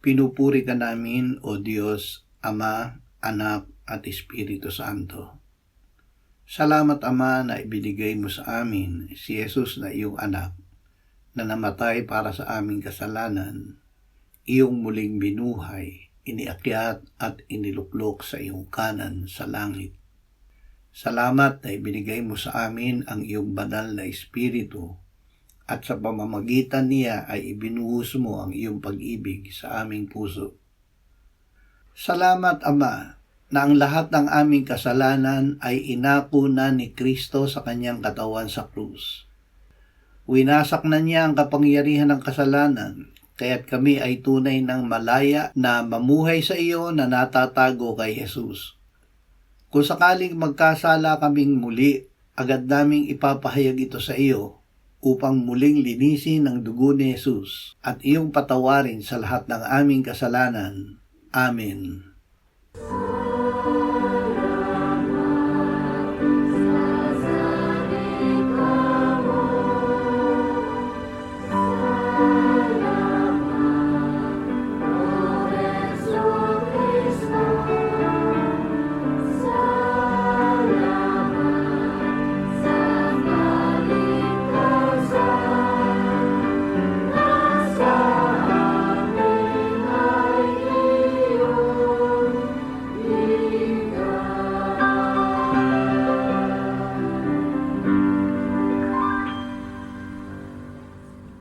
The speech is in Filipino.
Pinupuri ka namin, O Diyos, Ama, Anak, at Espiritu Santo. Salamat, Ama, na ibinigay mo sa amin si Jesus na iyong anak, na namatay para sa aming kasalanan, iyong muling binuhay, iniakyat at iniluklok sa iyong kanan sa langit. Salamat na ibinigay mo sa amin ang iyong banal na Espiritu, at sa pamamagitan niya ay ibinuhos mo ang iyong pag-ibig sa aming puso. Salamat, Ama, na ang lahat ng aming kasalanan ay inako na ni Kristo sa kanyang katawan sa krus. Winasak na niya ang kapangyarihan ng kasalanan, kaya't kami ay tunay ng malaya na mamuhay sa iyo na natatago kay Jesus. Kung sakaling magkasala kaming muli, agad naming ipapahayag ito sa iyo, upang muling linisin ng dugo ni Jesus at iyong patawarin sa lahat ng aming kasalanan. Amen.